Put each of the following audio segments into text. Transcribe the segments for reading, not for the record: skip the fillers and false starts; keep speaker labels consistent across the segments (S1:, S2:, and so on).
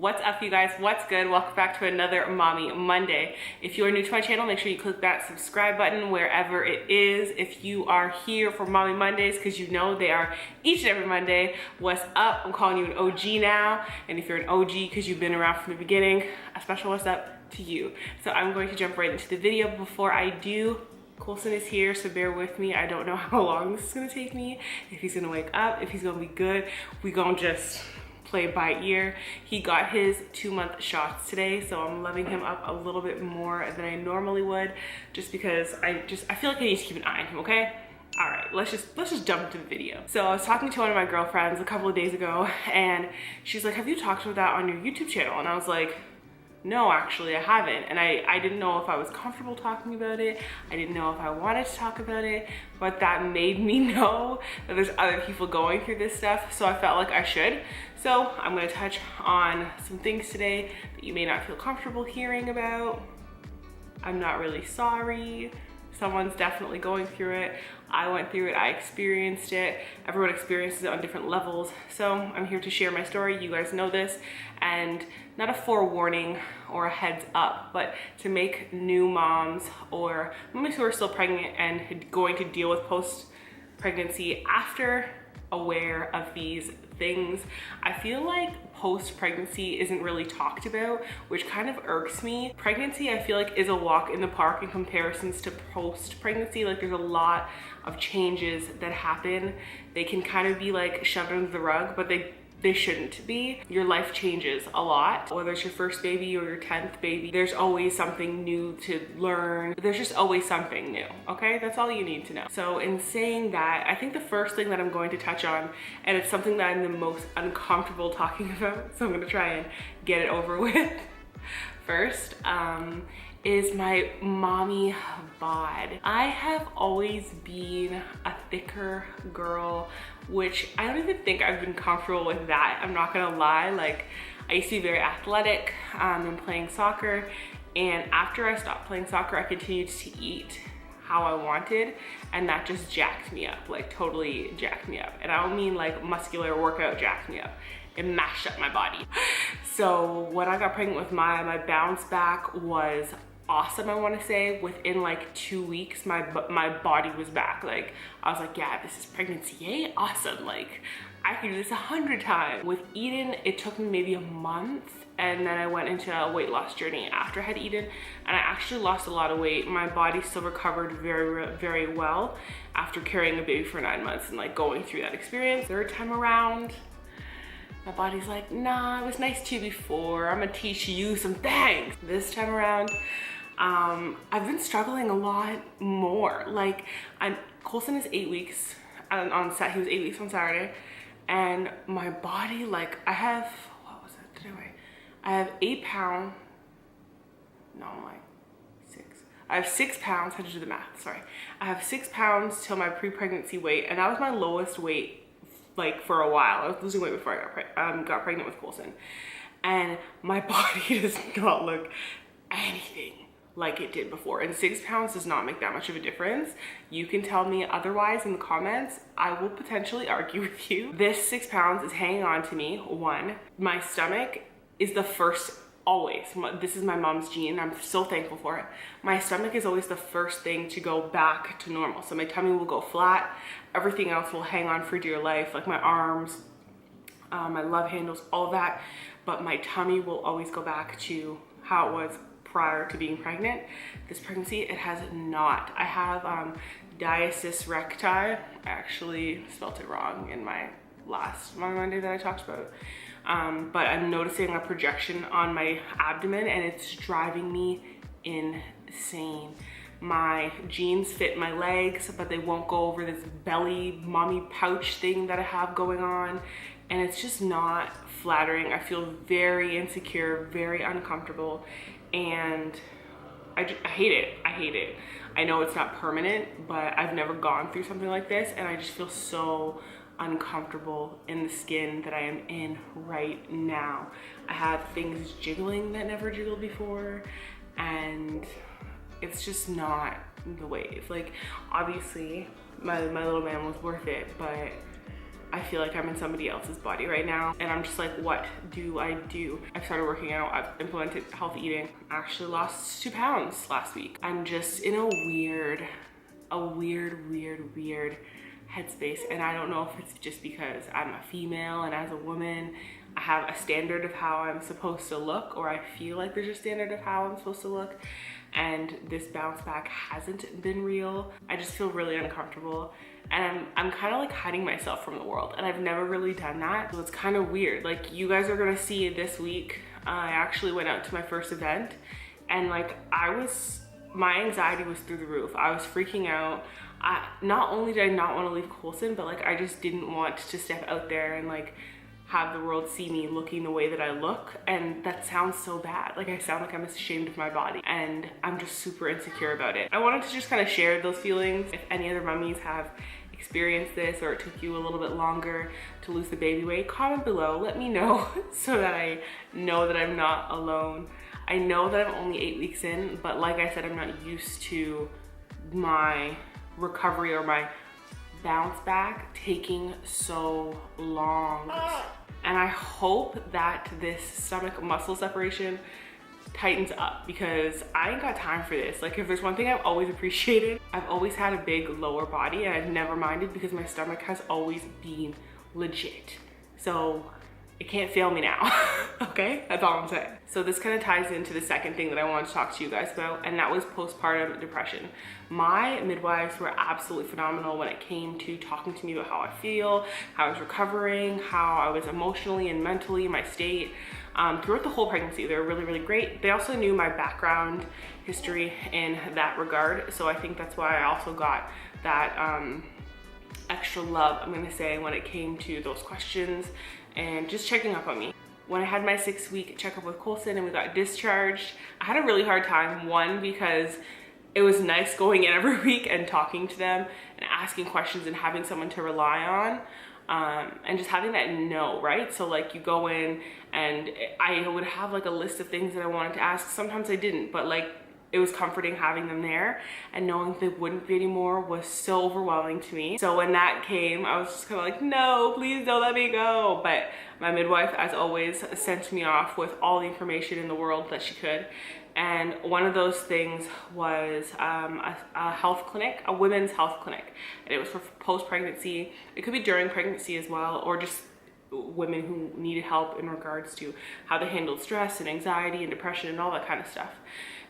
S1: What's up, you guys? What's good? Welcome back to another Mommy Monday. If you are new to my channel, make sure you click that subscribe button wherever it is. If you are here for Mommy Mondays, because you know they are each and every Monday, what's up? I'm calling you an OG now. And if you're an OG because you've been around from the beginning, a special what's up to you. So I'm going to jump right into the video. Before I do, Coulson is here, so bear with me. I don't know how long this is gonna take me, if he's gonna wake up, if he's gonna be good. We gonna just play by ear. He got his 2-month shots today, so I'm loving him up a little bit more than I normally would, just because I feel like I need to keep an eye on him, okay? All right, let's just jump into the video. So I was talking to one of my girlfriends a couple of days ago, and she's like, have you talked about that on your YouTube channel? And I was like, no, actually I haven't. And I didn't know if I was comfortable talking about it. I didn't know if I wanted to talk about it, but that made me know that there's other people going through this stuff. So I felt like I should. So I'm gonna touch on some things today that you may not feel comfortable hearing about. I'm not really sorry. Someone's definitely going through it. I went through it, I experienced it. Everyone experiences it on different levels. So I'm here to share my story. You guys know this, and not a forewarning or a heads up, but to make new moms or moms who are still pregnant and going to deal with post-pregnancy after aware of these things. I feel like post-pregnancy isn't really talked about, which kind of irks me. Pregnancy, I feel like, is a walk in the park in comparisons to post-pregnancy. Like, there's a lot of changes that happen. They can kind of be like shoved under the rug, but they shouldn't be. Your life changes a lot. Whether it's your first baby or your 10th baby, there's always something new to learn. There's just always something new, okay? That's all you need to know. So in saying that, I think the first thing that I'm going to touch on, and it's something that I'm the most uncomfortable talking about, so I'm gonna try and get it over with first, is my mommy bod. I have always been a thicker girl, which I don't even think I've been comfortable with that. I'm not gonna lie. Like, I used to be very athletic and playing soccer, and after I stopped playing soccer, I continued to eat how I wanted, and that just jacked me up, like totally jacked me up. And I don't mean like muscular workout jacked me up. It mashed up my body. So when I got pregnant with my bounce back was awesome. I want to say within like 2 weeks my body was back. Like, I was like, yeah, this is pregnancy, yay, awesome. Like, I could do this 100 times. With Eden, it took me maybe a month, and then I went into a weight loss journey after I had Eden, and I actually lost a lot of weight. My body still recovered very, very well after carrying a baby for 9 months and like going through that experience. Third time around, my body's like, nah, it was nice to you before. I'm gonna teach you some things. This time around, I've been struggling a lot more. Like, Coulson is 8 weeks he was 8 weeks on Saturday, and my body, like, I have, what was it, did I weigh? I have 8 pounds, no, I'm like 6. I have 6 pounds, I had to do the math, sorry. I have 6 pounds till my pre-pregnancy weight, and that was my lowest weight like for a while. I was losing weight before I got pregnant with Coulson, and my body does not look anything like it did before, and 6 pounds does not make that much of a difference. You can tell me otherwise in the comments. I will potentially argue with you. This 6 pounds is hanging on to me. One, my stomach is the first, always. This is my mom's gene. I'm so thankful for it. My stomach is always the first thing to go back to normal. So my tummy will go flat. Everything else will hang on for dear life, like my arms, my love handles, all that. But my tummy will always go back to how it was prior to being pregnant. This pregnancy, it has not. I have diastasis recti. I actually spelled it wrong in my last Monday that I talked about. But I'm noticing a projection on my abdomen, and it's driving me insane. My jeans fit my legs, but they won't go over this belly mommy pouch thing that I have going on, and it's just not flattering. I feel very insecure, very uncomfortable, and I hate it. I hate it. I know it's not permanent, but I've never gone through something like this, and I just feel so uncomfortable in the skin that I am in right now. I have things jiggling that never jiggled before, and it's just not the wave. Like, obviously my little man was worth it, but I feel like I'm in somebody else's body right now. And I'm just like, what do I do? I've started working out, I've implemented healthy eating. I actually lost 2 pounds last week. I'm just in a weird headspace. And I don't know if it's just because I'm a female and as a woman, I have a standard of how I'm supposed to look, or I feel like there's a standard of how I'm supposed to look. And this bounce back hasn't been real. I just feel really uncomfortable. And I'm kind of like hiding myself from the world. And I've never really done that. So it's kind of weird. Like you guys are gonna see this week, I actually went out to my first event and like my anxiety was through the roof. I was freaking out. Not only did I not want to leave Coulson, but like I just didn't want to step out there and like have the world see me looking the way that I look. And that sounds so bad. Like I sound like I'm ashamed of my body and I'm just super insecure about it. I wanted to just kind of share those feelings. If any other mummies have experienced this or it took you a little bit longer to lose the baby weight, comment below, let me know so that I know that I'm not alone. I know that I'm only 8 weeks in, but like I said, I'm not used to my recovery or my bounce back taking so long. And I hope that this stomach muscle separation tightens up because I ain't got time for this. Like if there's one thing I've always appreciated, I've always had a big lower body and I've never minded because my stomach has always been legit. So it can't fail me now, okay? That's all I'm saying. So this kind of ties into the second thing that I wanted to talk to you guys about, and that was postpartum depression. My midwives were absolutely phenomenal when it came to talking to me about how I feel, how I was recovering, how I was emotionally and mentally, my state. Throughout the whole pregnancy, they were really, really great. They also knew my background history in that regard, so I think that's why I also got that extra love, I'm gonna say, when it came to those questions and just checking up on me. When I had my 6-week checkup with Coulson and we got discharged, I had a really hard time. One, because it was nice going in every week and talking to them and asking questions and having someone to rely on, and just having that no, right? So like you go in and I would have like a list of things that I wanted to ask. Sometimes I didn't, but like it was comforting having them there, and knowing they wouldn't be anymore was so overwhelming to me. So when that came, I was just kind of like, no, please don't let me go. But my midwife, as always, sent me off with all the information in the world that she could. And one of those things was a health clinic, a women's health clinic. And it was for post-pregnancy. It could be during pregnancy as well, or just women who needed help in regards to how they handled stress and anxiety and depression and all that kind of stuff.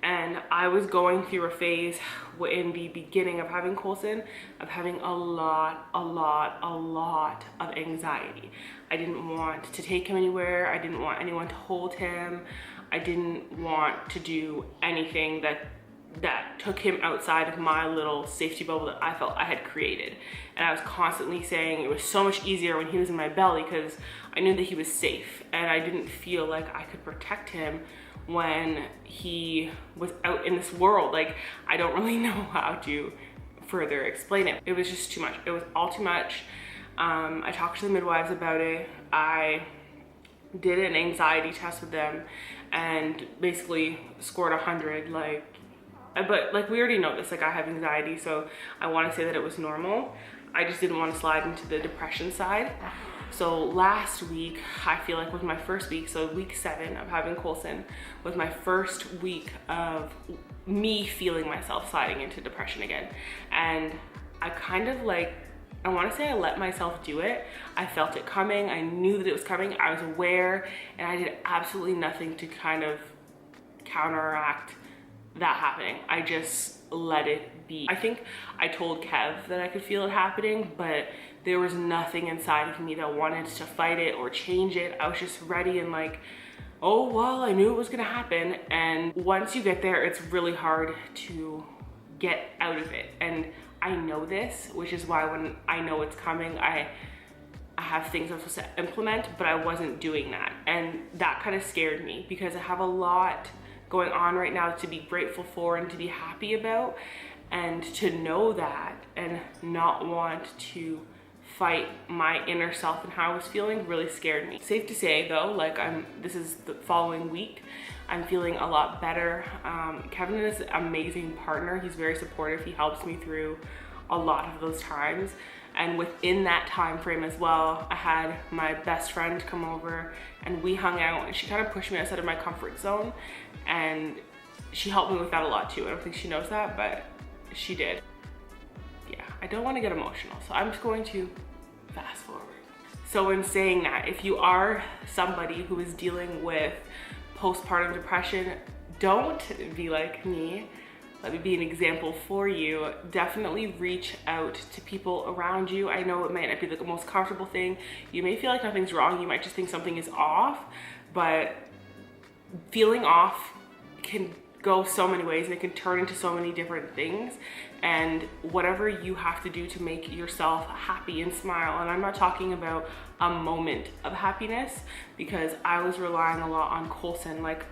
S1: And I was going through a phase in the beginning of having Coulson of having a lot of anxiety. I didn't want to take him anywhere. I didn't want anyone to hold him. I didn't want to do anything that took him outside of my little safety bubble that I felt I had created. And I was constantly saying it was so much easier when he was in my belly because I knew that he was safe and I didn't feel like I could protect him when he was out in this world. Like, I don't really know how to further explain it. It was just too much. It was all too much. I talked to the midwives about it. I did an anxiety test with them and basically scored 100. But like we already know this, like I have anxiety, so I want to say that it was normal. I just didn't want to slide into the depression side. So last week, I feel like was my first week, so week 7 of having Coulson was my first week of me feeling myself sliding into depression again. And I kind of like, I want to say I let myself do it. I felt it coming. I knew that it was coming. I was aware, and I did absolutely nothing to kind of counteract that happening. I just let it be. I think I told Kev that I could feel it happening, but there was nothing inside of me that wanted to fight it or change it. I was just ready and like, oh, well, I knew it was gonna happen. And once you get there, it's really hard to get out of it. And I know this, which is why when I know it's coming, I have things I'm supposed to implement, but I wasn't doing that. And that kind of scared me because I have a lot going on right now to be grateful for and to be happy about, and to know that and not want to fight my inner self and how I was feeling really scared me. Safe to say though, like this is the following week, I'm feeling a lot better. Kevin is an amazing partner. He's very supportive. He helps me through a lot of those times. And within that time frame as well, I had my best friend come over and we hung out, and she kind of pushed me outside of my comfort zone, and she helped me with that a lot too. I don't think she knows that, but she did. Yeah, I don't want to get emotional, so I'm just going to fast forward. So in saying that, if you are somebody who is dealing with postpartum depression, don't be like me. Let me be an example for you. Definitely reach out to people around you. I know it might not be the most comfortable thing. You may feel like nothing's wrong. You might just think something is off, but feeling off can go so many ways, and it can turn into so many different things. And whatever you have to do to make yourself happy and smile, and I'm not talking about a moment of happiness, because I was relying a lot on Coulson. Like,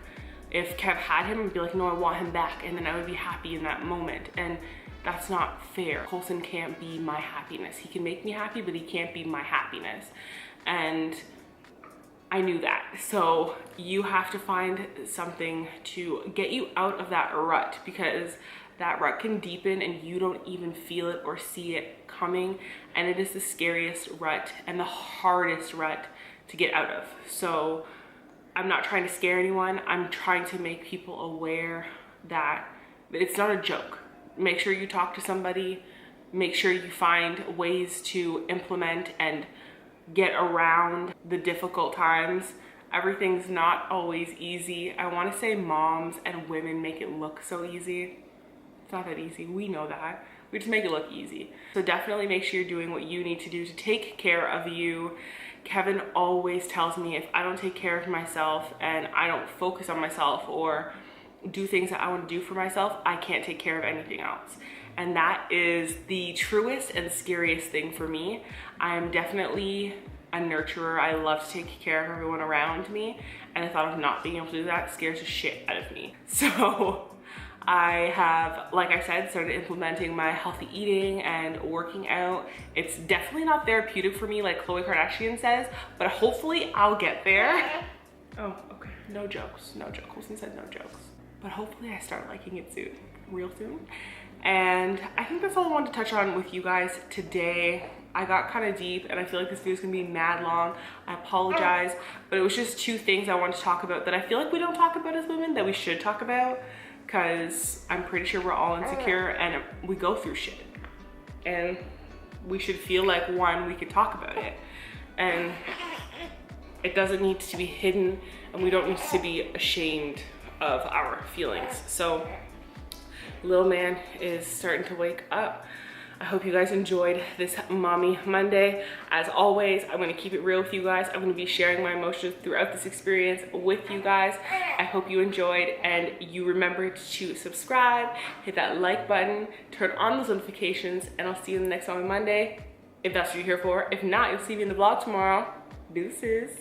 S1: if Kev had him, I'd be like, no, I want him back, and then I would be happy in that moment. And that's not fair. Coulson can't be my happiness. He can make me happy, but he can't be my happiness. And I knew that. So you have to find something to get you out of that rut, because that rut can deepen and you don't even feel it or see it coming. And it is the scariest rut and the hardest rut to get out of. So I'm not trying to scare anyone. I'm trying to make people aware that it's not a joke. Make sure you talk to somebody. Make sure you find ways to implement and get around the difficult times. Everything's not always easy. I want to say moms and women make it look so easy. It's not that easy. We know that. We just make it look easy. So definitely make sure you're doing what you need to do to take care of you. Kevin always tells me if I don't take care of myself and I don't focus on myself or do things that I want to do for myself, I can't take care of anything else. And that is the truest and scariest thing for me. I'm definitely a nurturer. I love to take care of everyone around me, and the thought of not being able to do that scares the shit out of me. So I have, like I said, started implementing my healthy eating and working out. It's definitely not therapeutic for me like Khloe Kardashian says, but hopefully I'll get there. Oh, okay, no jokes, no jokes. Coulson said no jokes. But hopefully I start liking it soon, real soon. And I think that's all I wanted to touch on with you guys today. I got kind of deep, and I feel like this video is gonna be mad long. I apologize, but it was just two things I wanted to talk about that I feel like we don't talk about as women that we should talk about, because I'm pretty sure we're all insecure and we go through shit. And we should feel like, one, we can talk about it. And it doesn't need to be hidden, and we don't need to be ashamed of our feelings. So little man is starting to wake up. I hope you guys enjoyed this Mommy Monday. As always, I'm gonna keep it real with you guys. I'm gonna be sharing my emotions throughout this experience with you guys. I hope you enjoyed, and you remember to subscribe, hit that like button, turn on those notifications, and I'll see you in the next Mommy Monday, if that's what you're here for. If not, you'll see me in the vlog tomorrow. Deuces.